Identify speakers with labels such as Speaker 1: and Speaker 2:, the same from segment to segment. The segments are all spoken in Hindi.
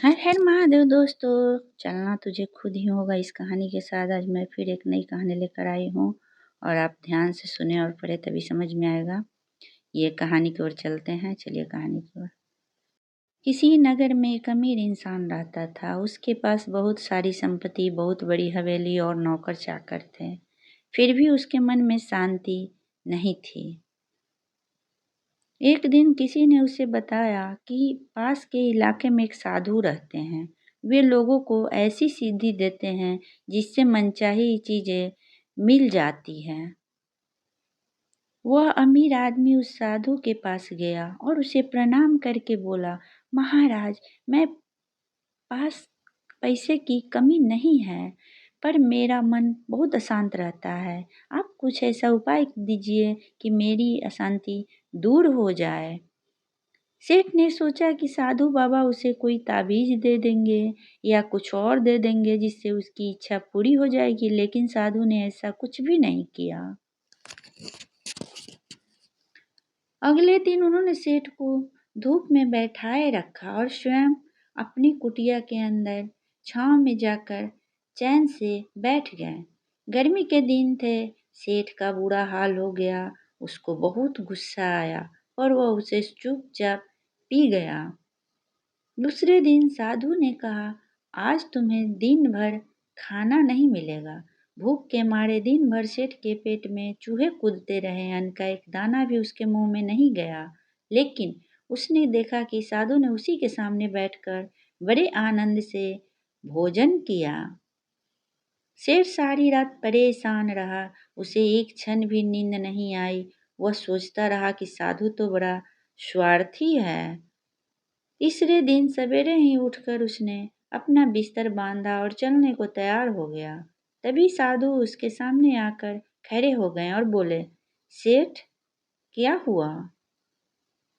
Speaker 1: हर हर महादेव दोस्तों, चलना तुझे खुद ही होगा। इस कहानी के साथ आज मैं फिर एक नई कहानी लेकर आई हूँ और आप ध्यान से सुने और पढ़े तभी समझ में आएगा। ये कहानी की ओर चलते हैं। चलिए कहानी की ओर। किसी नगर में एक अमीर इंसान रहता था। उसके पास बहुत सारी संपत्ति, बहुत बड़ी हवेली और नौकर चाकर थे। फिर भी उसके मन में शांति नहीं थी। एक दिन किसी ने उसे बताया कि पास के इलाके में एक साधु रहते हैं। वे लोगों को ऐसी सिद्धि देते हैं जिससे मनचाही चीजें मिल जाती हैं। वह अमीर आदमी उस साधु के पास गया और उसे प्रणाम करके बोला, महाराज, मैं पास पैसे की कमी नहीं है, पर मेरा मन बहुत अशांत रहता है। आप कुछ ऐसा उपाय दीजिए कि मेरी अशांति दूर हो जाए। सेठ ने सोचा कि साधु बाबा उसे कोई ताबीज दे देंगे या कुछ और दे देंगे जिससे उसकी इच्छा पूरी हो जाएगी, लेकिन साधु ने ऐसा कुछ भी नहीं किया। अगले दिन उन्होंने सेठ को धूप में बैठाए रखा और स्वयं अपनी कुटिया के अंदर छांव में जाकर चैन से बैठ गए। गर्मी के दिन थे। सेठ का बुरा हाल हो गया। उसको बहुत गुस्सा आया और वह उसे चुपचाप पी गया। दूसरे दिन साधु ने कहा, आज तुम्हें दिन भर खाना नहीं मिलेगा। भूख के मारे दिन भर सेठ के पेट में चूहे कूदते रहे। अन्न का एक दाना भी उसके मुंह में नहीं गया। लेकिन उसने देखा कि साधु ने उसी के सामने बैठकर बड़े आनंद से भोजन किया। सेठ सारी रात परेशान रहा। उसे एक क्षण भी नींद नहीं आई। वह सोचता रहा कि साधु तो बड़ा स्वार्थी है। तीसरे दिन सवेरे ही उठकर उसने अपना बिस्तर बांधा और चलने को तैयार हो गया। तभी साधु उसके सामने आकर खड़े हो गए और बोले, सेठ, क्या हुआ?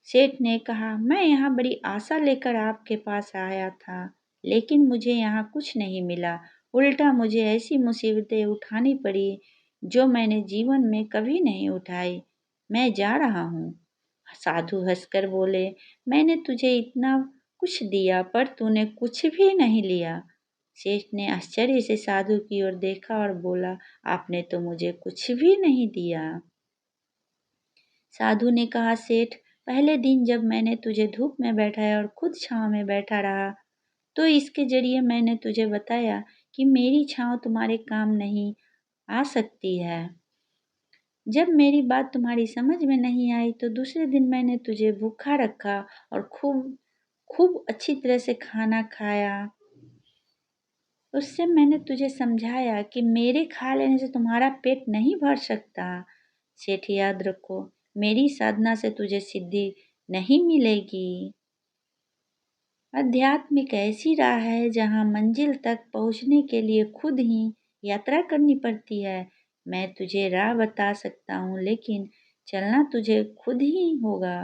Speaker 1: सेठ ने कहा, मैं यहाँ बड़ी आशा लेकर आपके पास आया था, लेकिन मुझे यहाँ कुछ नहीं मिला। उल्टा मुझे ऐसी मुसीबतें उठानी पड़ी जो मैंने जीवन में कभी नहीं उठाई। मैं जा रहा हूँ। साधु हंसकर बोले, मैंने तुझे इतना कुछ दिया पर तूने कुछ भी नहीं लिया। सेठ ने आश्चर्य से साधु की ओर देखा और बोला, आपने तो मुझे कुछ भी नहीं दिया। साधु ने कहा, सेठ, पहले दिन जब मैंने तुझे धूप में बैठाया और खुद छांव में बैठा रहा, तो इसके जरिए मैंने तुझे बताया कि मेरी छांव तुम्हारे काम नहीं आ सकती है। जब मेरी बात तुम्हारी समझ में नहीं आई तो दूसरे दिन मैंने तुझे भूखा रखा और खूब खूब अच्छी तरह से खाना खाया। उससे मैंने तुझे समझाया कि मेरे खा लेने से तुम्हारा पेट नहीं भर सकता। सेठ, याद रखो, मेरी साधना से तुझे सिद्धि नहीं मिलेगी। अध्यात्म एक ऐसी राह है जहाँ मंजिल तक पहुँचने के लिए खुद ही यात्रा करनी पड़ती है। मैं तुझे राह बता सकता हूँ, लेकिन चलना तुझे खुद ही होगा।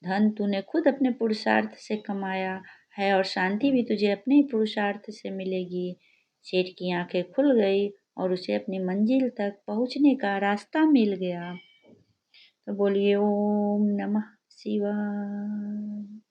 Speaker 1: धन तूने खुद अपने पुरुषार्थ से कमाया है और शांति भी तुझे अपने ही पुरुषार्थ से मिलेगी। सेठ की आंखें खुल गई और उसे अपनी मंजिल तक पहुँचने का रास्ता मिल गया। तो बोलिए ओम नमः शिवाय।